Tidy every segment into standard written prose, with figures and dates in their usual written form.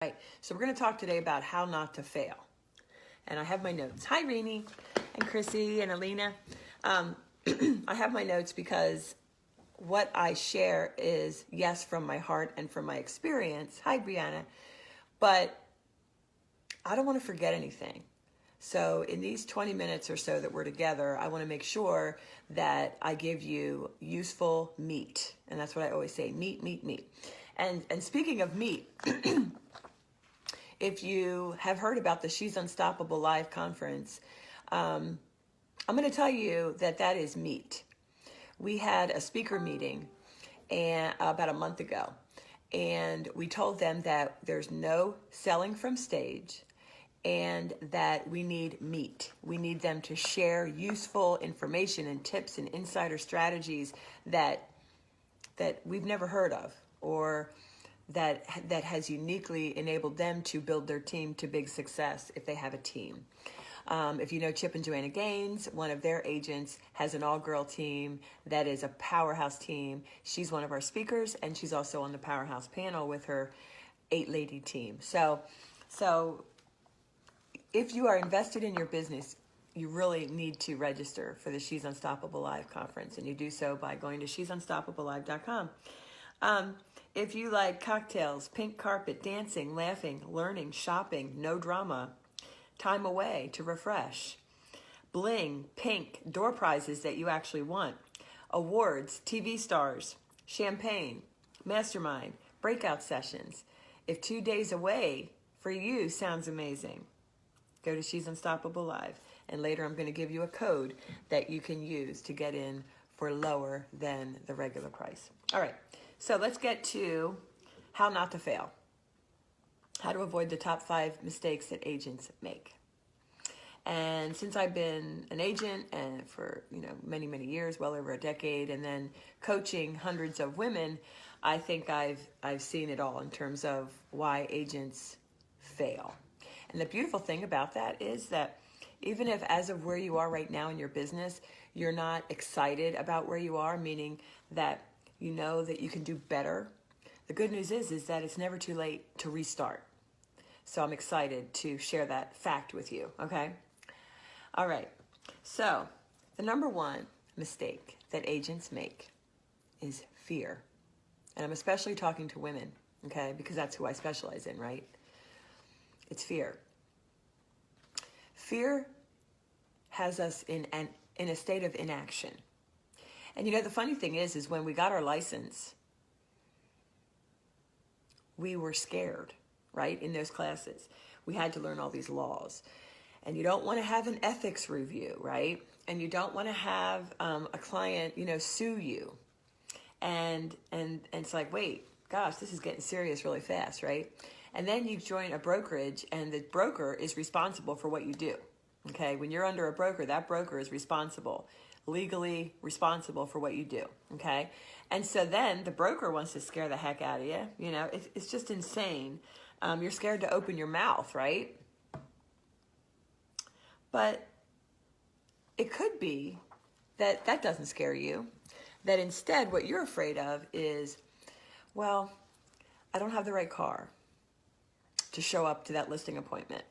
Right, so we're going to talk today about how not to fail. And I have my notes. Hi, Rainey and Chrissy and Alina. I have my notes because what I share is, yes, from my heart and from my experience. Hi, Brianna. But I don't want to forget anything. So in these 20 minutes or so that we're together, I want to make sure that I give you useful meat. And that's what I always say, meat, meat, meat. And speaking of meat, if you have heard about the She's Unstoppable Live conference, I'm going to tell you that is meat. We had a speaker meeting about a month ago, and we told them that there's no selling from stage and that we need meat. We need them to share useful information and tips and insider strategies that we've never heard of, or that has uniquely enabled them to build their team to big success if they have a team. If you know Chip and Joanna Gaines, one of their agents has an all-girl team that is a powerhouse team. She's one of our speakers, and she's also on the Powerhouse panel with her 8-lady team. So if you are invested in your business, you really need to register for the She's Unstoppable Live conference, and you do so by going to she'sunstoppablelive.com. If you like cocktails, pink carpet, dancing, laughing, learning, shopping, no drama, time away to refresh, bling, pink, door prizes that you actually want, awards, TV stars, champagne, mastermind, breakout sessions. If 2 days away for you sounds amazing, go to She's Unstoppable Live. And later I'm going to give you a code that you can use to get in for lower than the regular price. All right, so let's get to how not to fail. How to avoid the top 5 mistakes that agents make. And since I've been an agent and for many, many years, well over a decade, and then coaching hundreds of women, I think I've seen it all in terms of why agents fail. And the beautiful thing about that is that even if as of where you are right now in your business, you're not excited about where you are, meaning that you know that you can do better, the good news is that it's never too late to restart. So I'm excited to share that fact with you, okay? All right, so the number one mistake that agents make is fear. And I'm especially talking to women, okay? Because that's who I specialize in, right? It's fear. Fear has us in a state of inaction. And the funny thing is when we got our license, we were scared, right? In those classes, we had to learn all these laws. And you don't want to have an ethics review, right? And you don't want to have a client, sue you. And it's like, wait, gosh, this is getting serious really fast, right? And then you join a brokerage, and the broker is responsible for what you do, okay? When you're under a broker, that broker is responsible, legally responsible for what you do, okay? And so then the broker wants to scare the heck out of you. It's just insane. You're scared to open your mouth, right? But it could be that doesn't scare you, that instead what you're afraid of is, well, I don't have the right car to show up to that listing appointment.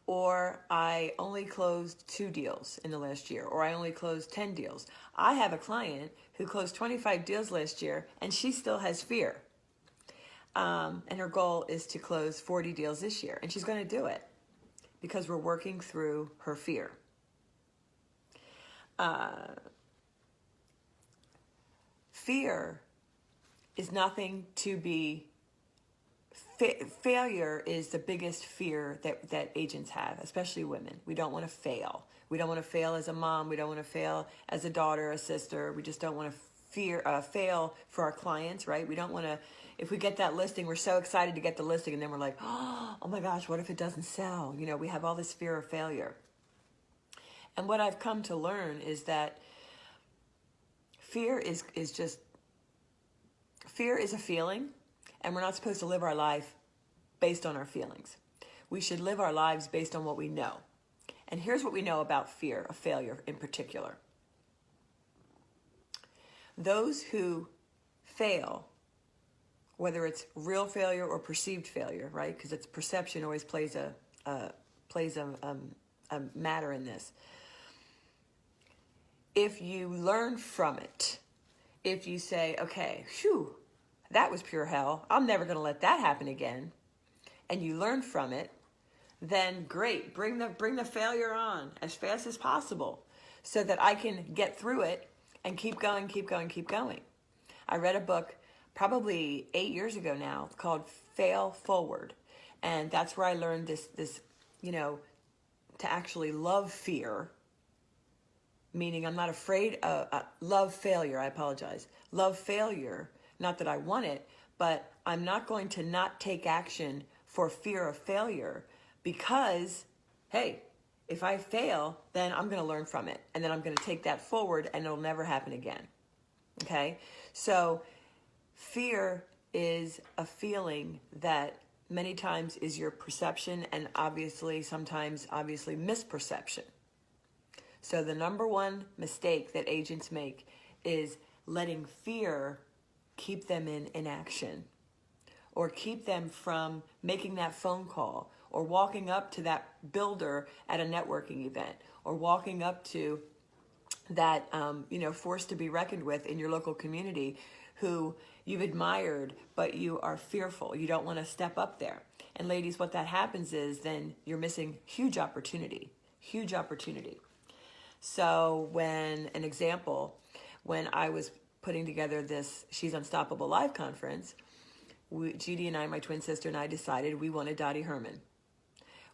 Or I only closed 2 deals in the last year, or I only closed 10 deals. I have a client who closed 25 deals last year, and she still has fear. And her goal is to close 40 deals this year, and she's going to do it because we're working through her fear. Fear is nothing to be. Failure is the biggest fear that agents have, especially women. We don't want to fail. We don't want to fail as a mom. We don't want to fail as a daughter, a sister. We just don't want to fail for our clients, right? We don't want to, if we get that listing, we're so excited to get the listing, and then we're like, oh my gosh, what if it doesn't sell? We have all this fear of failure. And what I've come to learn is that fear is a feeling. And we're not supposed to live our life based on our feelings. We should live our lives based on what we know. And here's what we know about fear of failure in particular. Those who fail whether it's real failure or perceived failure, right? Because it's perception always plays a matter in this. If you learn from it, if you say, okay, phew, that was pure hell, I'm never going to let that happen again, and you learn from it, then great, bring the failure on as fast as possible so that I can get through it and keep going, keep going, keep going. I read a book probably 8 years ago now called Fail Forward, and that's where I learned this to actually love fear, meaning I'm not afraid of love failure. I apologize. Love failure, not that I want it, but I'm not going to not take action for fear of failure because, hey, if I fail, then I'm going to learn from it. And then I'm going to take that forward and it'll never happen again. Okay? So fear is a feeling that many times is your perception and sometimes misperception. So the number one mistake that agents make is letting fear keep them in inaction, or keep them from making that phone call, or walking up to that builder at a networking event, or walking up to that force to be reckoned with in your local community who you've admired, but you are fearful. You don't want to step up there. And ladies, what that happens is then you're missing huge opportunity. So when I was putting together this She's Unstoppable Live conference, Judy and I, my twin sister and I, decided we wanted Dottie Herman.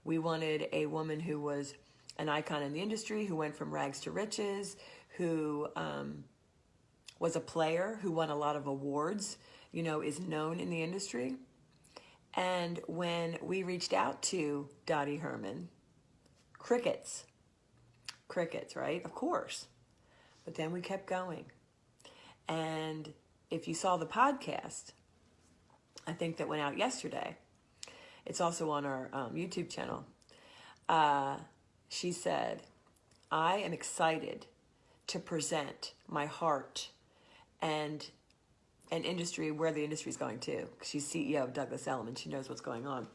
We wanted a woman who was an icon in the industry, who went from rags to riches, who was a player, who won a lot of awards, is known in the industry. And when we reached out to Dottie Herman, crickets, right? Of course. But then we kept going. And if you saw the podcast, I think that went out yesterday, it's also on our YouTube channel. She said, I am excited to present my heart and an industry, where the industry is going to. She's CEO of Douglas Elliman. She knows what's going on.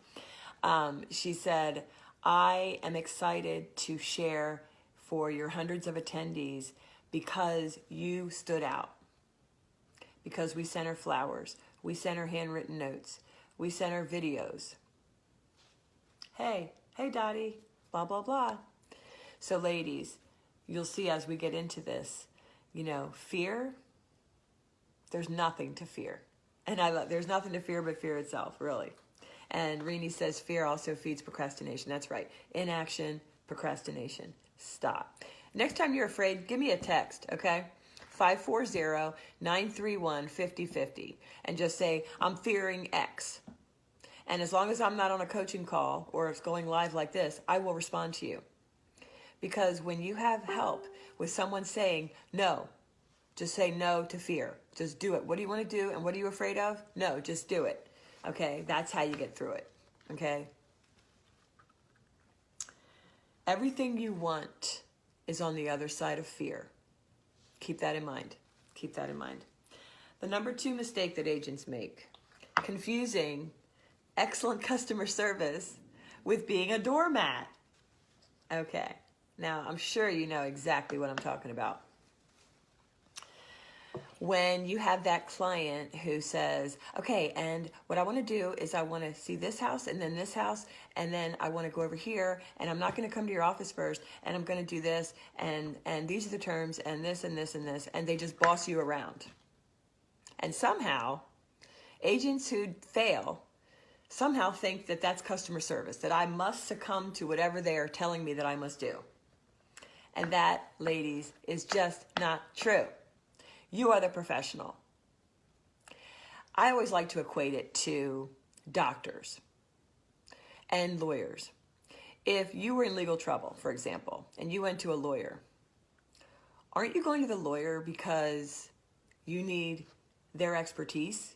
She said, I am excited to share for your hundreds of attendees because you stood out. Because we sent her flowers. We sent her handwritten notes. We sent her videos. Hey Dottie, blah, blah, blah. So ladies, you'll see as we get into this, fear, there's nothing to fear. And there's nothing to fear but fear itself, really. And Rini says fear also feeds procrastination. That's right. Inaction, procrastination. Stop. Next time you're afraid, give me a text, okay? 540-931-5050. And just say, I'm fearing X. And as long as I'm not on a coaching call or it's going live like this, I will respond to you. Because when you have help with someone saying no, just say no to fear. Just do it. What do you want to do and what are you afraid of? No, just do it. Okay, that's how you get through it. Okay? Everything you want is on the other side of fear. Keep that in mind. Keep that in mind. The number 2 mistake that agents make, confusing excellent customer service with being a doormat. Okay, now I'm sure you know exactly what I'm talking about. When you have that client who says, okay, and what I want to do is I want to see this house and then this house, and then I want to go over here, and I'm not going to come to your office first, and I'm going to do this, and these are the terms, and this and this and this, and they just boss you around. And somehow, agents who fail somehow think that that's customer service, that I must succumb to whatever they are telling me that I must do. And that, ladies, is just not true. You are the professional. I always like to equate it to doctors and lawyers. If you were in legal trouble, for example, and you went to a lawyer, aren't you going to the lawyer because you need their expertise,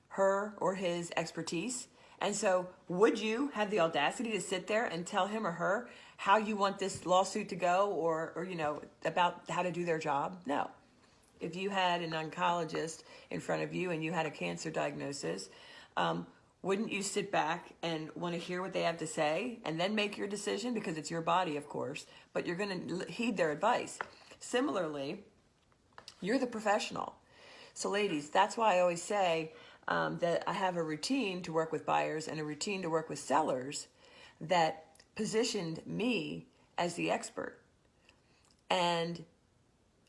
her or his expertise? And so would you have the audacity to sit there and tell him or her how you want this lawsuit to go or about how to do their job? No. if you had an oncologist in front of you and you had a cancer diagnosis, wouldn't you sit back and want to hear what they have to say and then make your decision? Because it's your body, of course, but you're going to heed their advice. Similarly, you're the professional. So ladies, that's why I always say that I have a routine to work with buyers and a routine to work with sellers that positioned me as the expert. And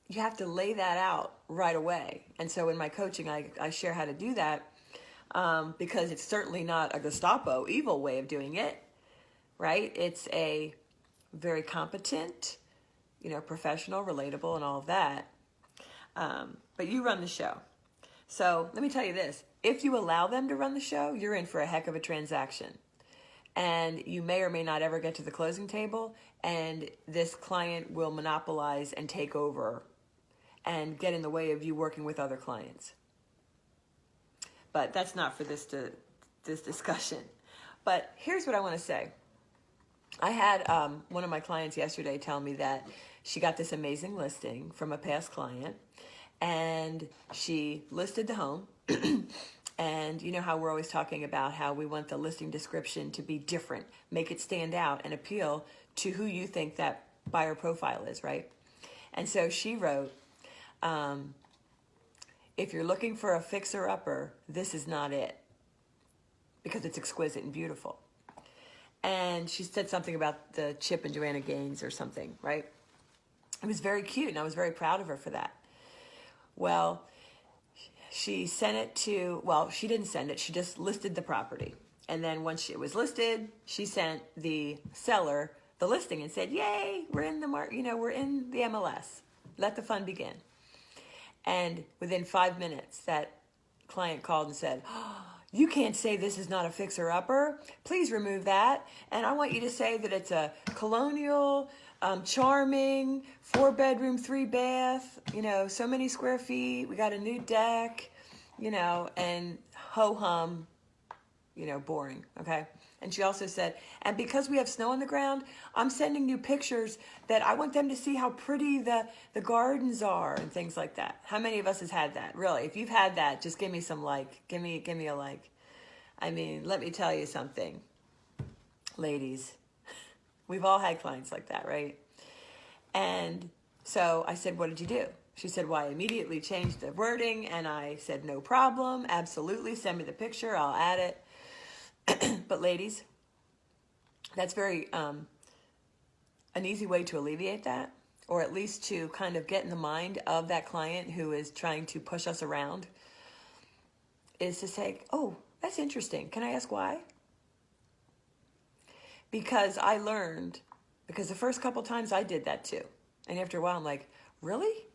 you have to lay that out right away. And so in my coaching, I share how to do that because it's certainly not a Gestapo evil way of doing it, right? It's a very competent, professional, relatable, and all of that. But you run the show. So let me tell you this. If you allow them to run the show, you're in for a heck of a transaction. And you may or may not ever get to the closing table, and this client will monopolize and take over and get in the way of you working with other clients. But that's not for this discussion. But here's what I want to say. I had one of my clients yesterday tell me that she got this amazing listing from a past client, and she listed the home. And you know how we're always talking about how we want the listing description to be different, make it stand out and appeal to who you think that buyer profile is, right? And so she wrote, if you're looking for a fixer-upper, this is not it, because it's exquisite and beautiful. And she said something about the Chip and Joanna Gaines or something, right? It was very cute, and I was very proud of her for that. Well, she sent it to, she didn't send it. She just listed the property. And then once it was listed, she sent the seller the listing and said, yay, we're in the we're in the MLS. Let the fun begin. And within 5 minutes, that client called and said, oh, you can't say this is not a fixer-upper. Please remove that. And I want you to say that it's a colonial, charming, 4-bedroom, 3-bath, so many square feet. We got a new deck, and ho-hum, boring, okay? And she also said, and because we have snow on the ground, I'm sending you pictures that I want them to see how pretty the gardens are and things like that. How many of us has had that? Really, if you've had that, just give me some like. Give me a like. I mean, let me tell you something. Ladies, we've all had clients like that, right? And so I said, what did you do? She said, well, I immediately changed the wording, and I said, no problem, absolutely, send me the picture, I'll add it. But ladies, that's very an easy way to alleviate that, or at least to kind of get in the mind of that client who is trying to push us around, is to say, oh, that's interesting. Can I ask why? Because I learned, because the first couple times I did that too. And after a while, I'm like, really?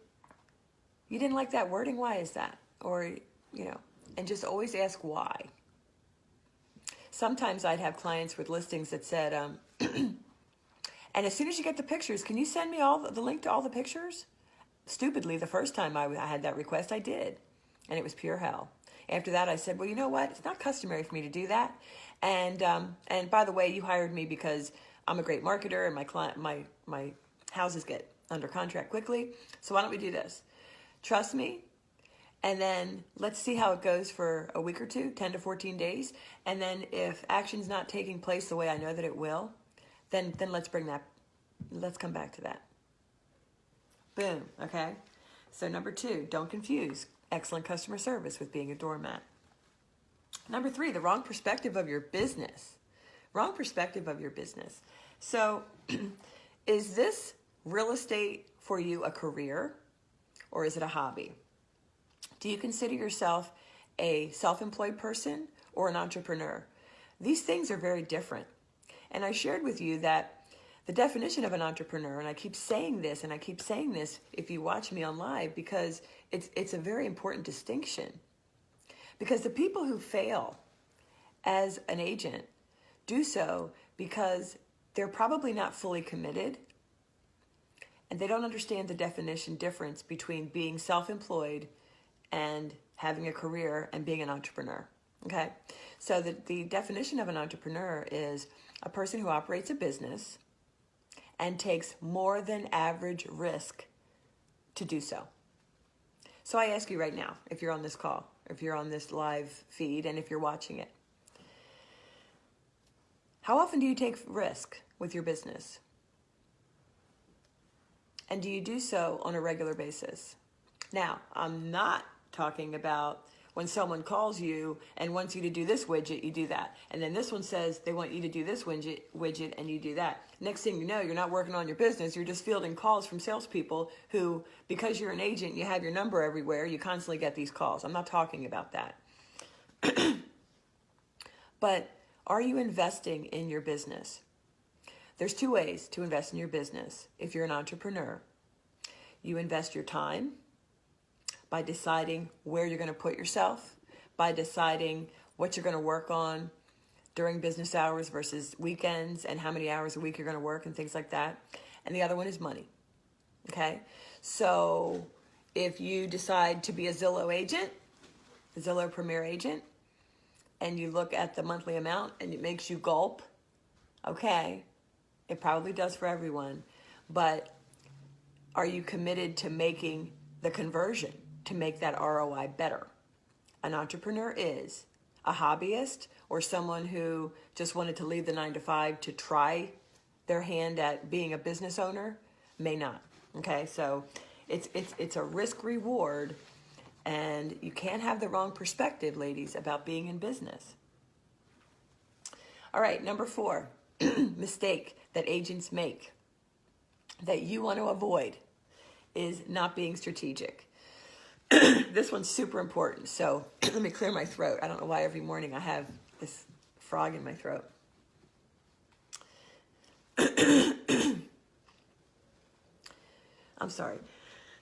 You didn't like that wording? Why is that? Or, and just always ask why. Sometimes I'd have clients with listings that said, and as soon as you get the pictures, can you send me the link to all the pictures? Stupidly, the first time I had that request, I did. And it was pure hell. After that, I said, well, you know what? It's not customary for me to do that. And by the way, you hired me because I'm a great marketer and my houses get under contract quickly. So why don't we do this? Trust me. And then let's see how it goes for a week or two, 10 to 14 days. And then if action's not taking place the way I know that it will, then let's come back to that. Boom, okay? So number 2, don't confuse excellent customer service with being a doormat. Number 3, the wrong perspective of your business. Wrong perspective of your business. So is this real estate for you a career, or is it a hobby? Do you consider yourself a self-employed person or an entrepreneur? These things are very different. And I shared with you that the definition of an entrepreneur, and I keep saying this, if you watch me on live, because it's a very important distinction. Because the people who fail as an agent do so because they're probably not fully committed, and they don't understand the definition difference between being self-employed and having a career and being an entrepreneur, okay? So the definition of an entrepreneur is a person who operates a business and takes more than average risk to do so. So I ask you right now, if you're on this call, if you're on this live feed, and if you're watching it, how often do you take risk with your business? And do you do so on a regular basis? Now, I'm not talking about when someone calls you and wants you to do this widget, you do that. And then this one says they want you to do this widget and you do that. Next thing you know, you're not working on your business. You're just fielding calls from salespeople who, because you're an agent, you have your number everywhere, you constantly get these calls. I'm not talking about that. But are you investing in your business? There's two ways to invest in your business if you're an entrepreneur. You invest your time by deciding where you're going to put yourself, by deciding what you're going to work on during business hours versus weekends and how many hours a week you're going to work and things like that. And the other one is money. Okay? So if you decide to be a Zillow agent, a Zillow Premier agent, and you look at the monthly amount and it makes you gulp, okay, it probably does for everyone, but are you committed to making the conversion to make that ROI better? An entrepreneur is. A hobbyist or someone who just wanted to leave the 9-to-5 to try their hand at being a business owner may not. Okay, so it's a risk reward, and you can't have the wrong perspective, ladies, about being in business. All right, number 4, mistake that agents make that you want to avoid is not being strategic. This one's super important. So let me clear my throat. I don't know why every morning I have this frog in my throat. I'm sorry.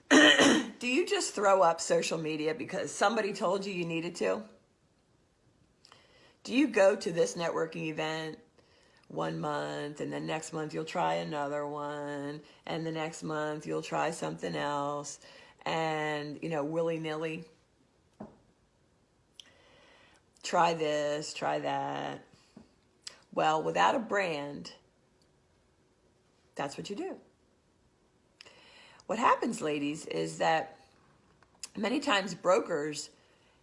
Do you just throw up social media because somebody told you you needed to? Do you go to this networking event 1 month, and then next month you'll try another one, and the next month you'll try something else, and, willy-nilly, try this, try that? Well, without a brand, that's what you do. What happens, ladies, is that many times brokers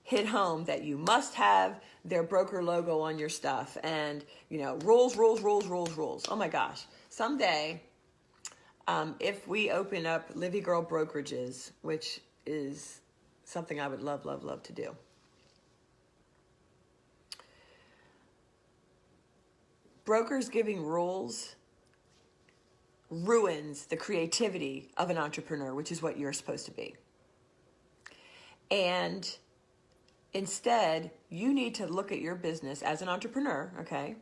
hit home that you must have their broker logo on your stuff, and rules. Oh my gosh, someday if we open up Livy Girl Brokerages, which is something I would love to do, brokers giving rules ruins the creativity of an entrepreneur, which is what you're supposed to be. And instead, you need to look at your business as an entrepreneur, okay?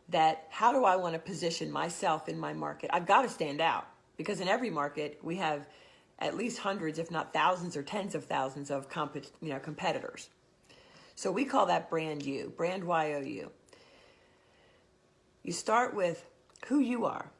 That how do I want to position myself in my market? I've got to stand out, because in every market we have at least hundreds, if not thousands or tens of thousands of competitors. So we call that brand you, brand YOU. You start with who you are,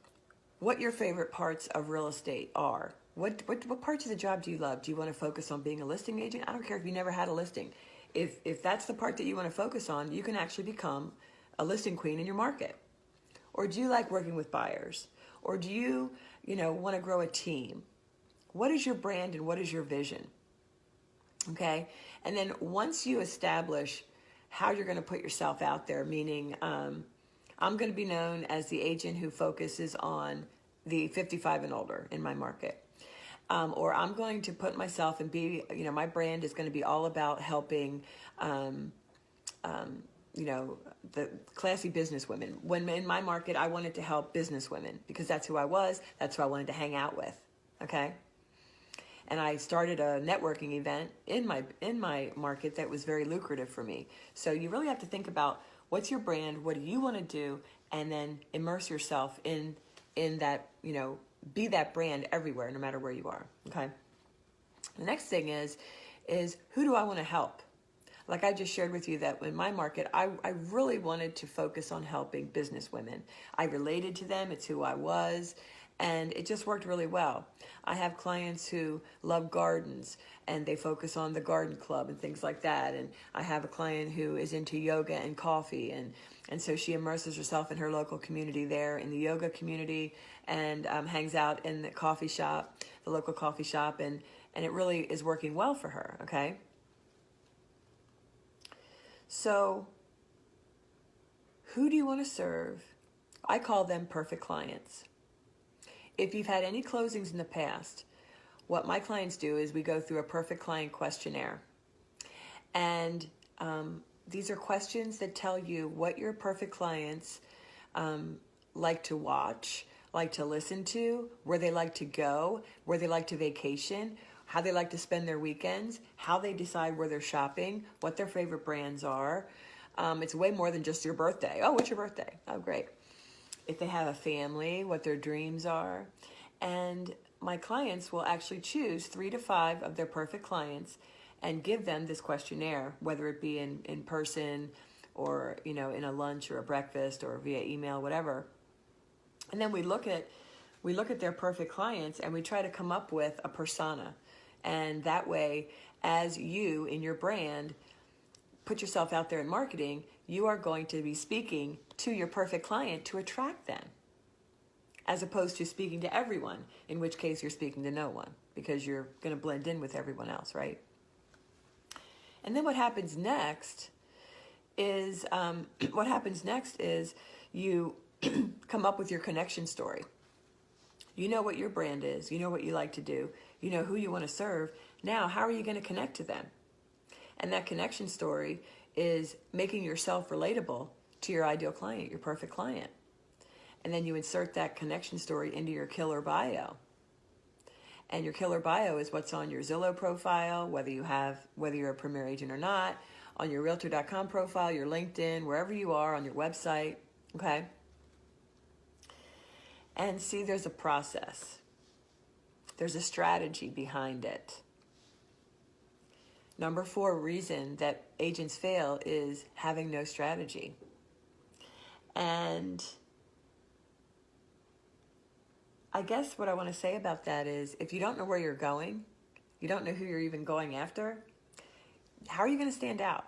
what your favorite parts of real estate are. What parts of the job do you love? Do you want to focus on being a listing agent? I don't care if you never had a listing. If that's the part that you want to focus on, you can actually become a listing queen in your market. Or do you like working with buyers? Or do you, want to grow a team? What is your brand and what is your vision? Okay? And then once you establish how you're going to put yourself out there, meaning I'm going to be known as the agent who focuses on the 55 and older in my market. Or I'm going to put myself and be, my brand is going to be all about helping, the classy business women. When in my market, I wanted to help business women because that's who I was. That's who I wanted to hang out with. Okay. And I started a networking event in my market that was very lucrative for me. So you really have to think about what's your brand, what do you want to do, and then immerse yourself in that, be that brand everywhere, no matter where you are. Okay. The next thing is who do I want to help? Like I just shared with you that in my market, I really wanted to focus on helping business women. I related to them. It's who I was. And it just worked really well. I have clients who love gardens and they focus on the garden club and things like that. And I have a client who is into yoga and coffee. And so she immerses herself in her local community there in the yoga community and hangs out in the coffee shop, the local coffee shop, and and it really is working well for her, okay? So who do you want to serve? I call them perfect clients. If you've had any closings in the past, what my clients do is we go through a perfect client questionnaire. And these are questions that tell you what your perfect clients like to watch, like to listen to, where they like to go, where they like to vacation, how they like to spend their weekends, how they decide where they're shopping, what their favorite brands are. It's way more than just your birthday. Oh, what's your birthday? Oh, great. If they have a family, what their dreams are. And my clients will actually choose 3 to 5 of their perfect clients and give them this questionnaire, whether it be in person or, you know, in a lunch or a breakfast or via email, whatever. And then we look at their perfect clients and we try to come up with a persona. And that way, as you in your brand put yourself out there in marketing, you are going to be speaking to your perfect client to attract them, as opposed to speaking to everyone, in which case you're speaking to no one because you're going to blend in with everyone else, right? And then what happens next is you come up with your connection story. You know what your brand is. You know what you like to do. You know who you want to serve. Now, how are you going to connect to them? And that connection story is making yourself relatable to your ideal client, your perfect client. And then you insert that connection story into your killer bio. And your killer bio is what's on your Zillow profile, whether you're a Premier Agent or not, on your Realtor.com profile, your LinkedIn, wherever you are, on your website, okay? And see, there's a process. There's a strategy behind it. Number 4 reason that agents fail is having no strategy. And I guess what I want to say about that is, if you don't know where you're going, you don't know who you're even going after, how are you going to stand out?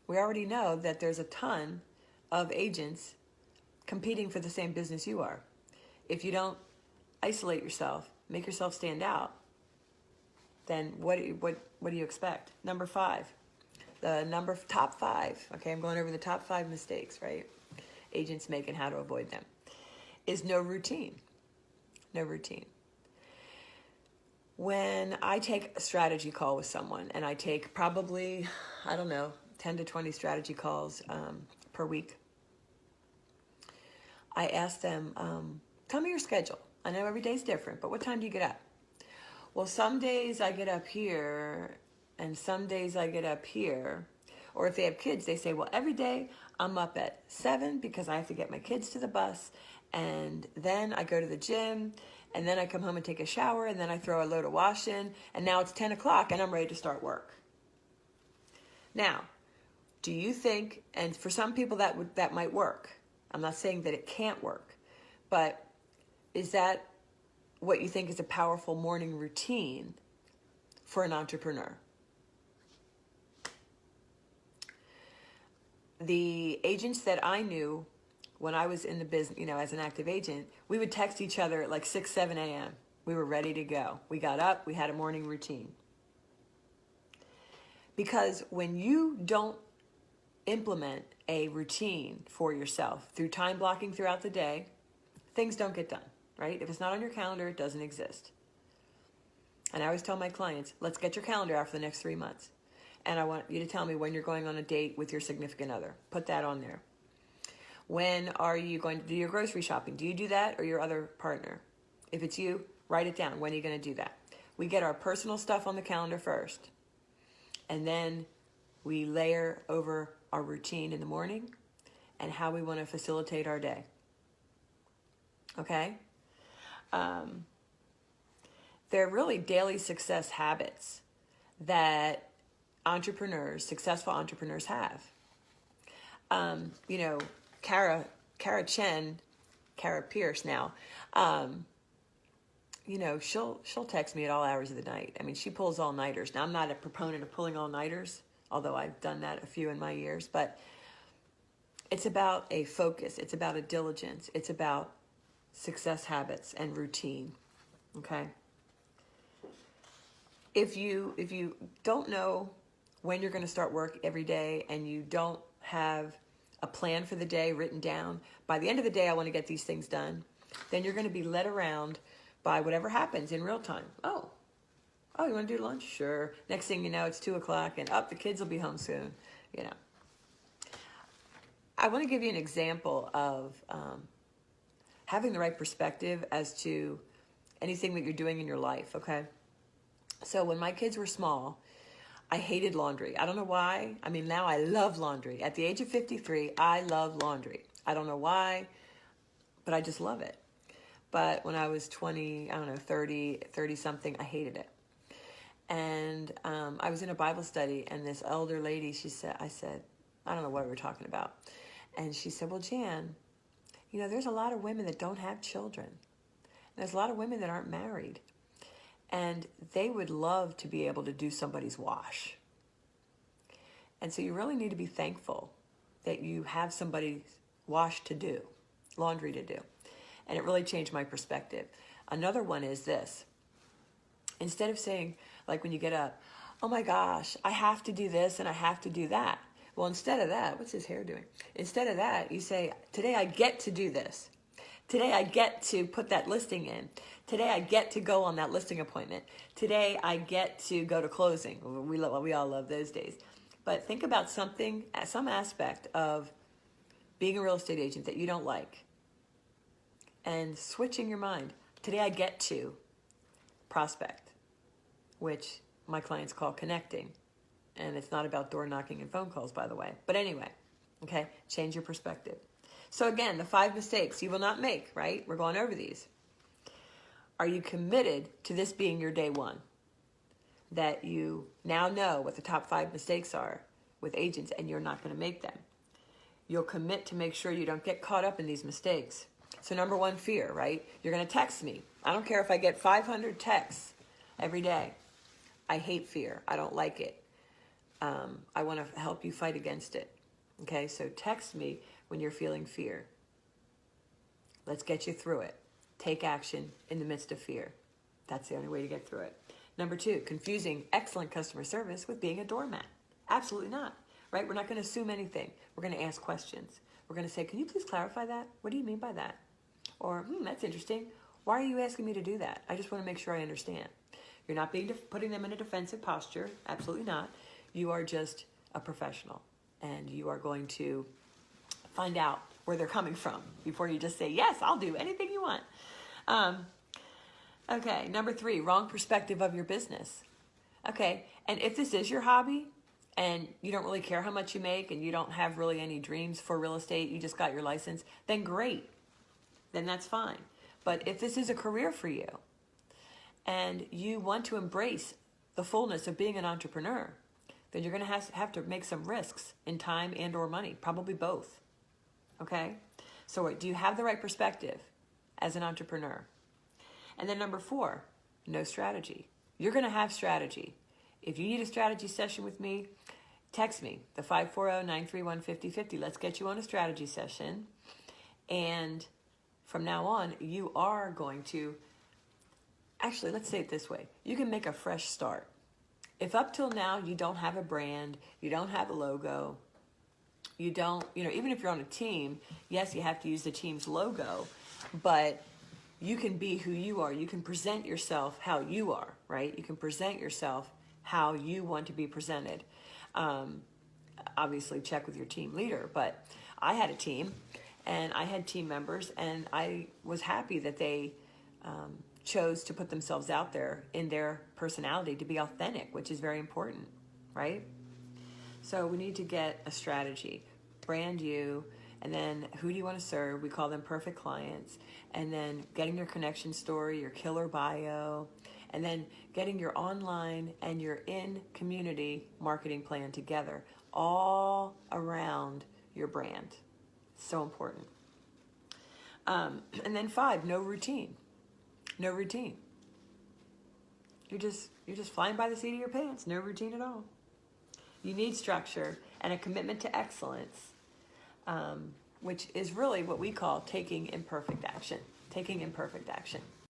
We already know that there's a ton of agents competing for the same business you are. If you don't isolate yourself, make yourself stand out, then what do you expect? Number 5, top 5. Okay, I'm going over the top 5 mistakes, right? Agents make and how to avoid them. Is no routine. No routine. When I take a strategy call with someone, and I take probably, 10 to 20 strategy calls per week, I ask them, tell me your schedule. I know every day's different, but what time do you get up? Well, some days I get up here, and some days I get up here. Or if they have kids, they say, well, every day I'm up at 7 because I have to get my kids to the bus, and then I go to the gym, and then I come home and take a shower, and then I throw a load of wash in, and now it's 10 o'clock, and I'm ready to start work. Now, do you think, and for some people that might work. I'm not saying that it can't work, but is that what you think is a powerful morning routine for an entrepreneur? The agents that I knew when I was in the business, as an active agent, we would text each other at like 6, 7 a.m. We were ready to go. We got up, we had a morning routine. Because when you don't implement a routine for yourself through time blocking throughout the day, things don't get done, right? If it's not on your calendar, it doesn't exist. And I always tell my clients, let's get your calendar out for the next 3 months. And I want you to tell me when you're going on a date with your significant other. Put that on there. When are you going to do your grocery shopping? Do you do that or your other partner? If it's you, write it down. When are you going to do that? We get our personal stuff on the calendar first. And then we layer over our routine in the morning and how we want to facilitate our day. Okay? They're really daily success habits that successful entrepreneurs have. Kara Pierce now, she'll text me at all hours of the night. I mean, she pulls all-nighters. Now, I'm not a proponent of pulling all-nighters, although I've done that a few in my years, but it's about a focus. It's about a diligence. It's about success habits and routine, okay? if you don't know when you're going to start work every day and you don't have a plan for the day written down, by the end of the day I want to get these things done, then you're going to be led around by whatever happens in real time. Oh, you want to do lunch? Sure. Next thing you know, it's 2:00 and the kids will be home soon. You know. I want to give you an example of having the right perspective as to anything that you're doing in your life, okay? So when my kids were small, I hated laundry. I don't know why. I mean, now I love laundry. At the age of 53, I love laundry. I don't know why, but I just love it. But when I was 20, I don't know, 30 something, I hated it. And I was in a Bible study, and this elder lady, I said, I don't know what we were talking about. And she said, well, Jan, there's a lot of women that don't have children. There's a lot of women that aren't married. And they would love to be able to do somebody's wash. And so you really need to be thankful that you have somebody's wash to do, laundry to do. And it really changed my perspective. Another one is this. Instead of saying, like when you get up, oh my gosh, I have to do this and I have to do that. Well, instead of that, what's his hair doing? Instead of that, you say, today I get to do this. Today I get to put that listing in. Today I get to go on that listing appointment. Today I get to go to closing. We all love those days. But think about something, some aspect of being a real estate agent that you don't like. And switching your mind. Today I get to prospect, which my clients call connecting. And it's not about door knocking and phone calls, by the way. But anyway, okay, change your perspective. So again, the 5 mistakes you will not make, right? We're going over these. Are you committed to this being your day one? That you now know what the top 5 mistakes are with agents and you're not going to make them. You'll commit to make sure you don't get caught up in these mistakes. So number 1, fear, right? You're going to text me. I don't care if I get 500 texts every day. I hate fear. I don't like it. I want to help you fight against it. Okay, so text me when you're feeling fear. Let's get you through it. Take action in the midst of fear. That's the only way to get through it. Number 2, confusing excellent customer service with being a doormat. Absolutely not, right? We're not going to assume anything. We're going to ask questions. We're going to say, can you please clarify that? What do you mean by that? Or, that's interesting. Why are you asking me to do that? I just want to make sure I understand. You're not putting them in a defensive posture. Absolutely not. You are just a professional, and you are going to find out where they're coming from before you just say, yes, I'll do anything you want. Okay, number 3, wrong perspective of your business. Okay, and if this is your hobby and you don't really care how much you make and you don't have really any dreams for real estate, you just got your license, then great. Then that's fine. But if this is a career for you and you want to embrace the fullness of being an entrepreneur, then you're going to have to make some risks in time and or money, probably both. Okay? So do you have the right perspective as an entrepreneur? And then number 4, no strategy. You're going to have strategy. If you need a strategy session with me, text me, the 540-931-5050. Let's get you on a strategy session. And from now on, you are going to, actually, let's say it this way. You can make a fresh start. If up till now you don't have a brand, you don't have a logo, you don't, even if you're on a team, yes, you have to use the team's logo, but you can be who you are. You can present yourself how you are, right? You can present yourself how you want to be presented. Obviously, check with your team leader, but I had a team, and I had team members, and I was happy that they chose to put themselves out there in their personality to be authentic, which is very important, right? So we need to get a strategy, brand you, and then who do you want to serve? We call them perfect clients. And then getting your connection story, your killer bio, and then getting your online and your in-community marketing plan together, all around your brand. So important. And then 5, no routine. No routine. You're just flying by the seat of your pants. No routine at all. You need structure and a commitment to excellence, which is really what we call taking imperfect action. Taking imperfect action.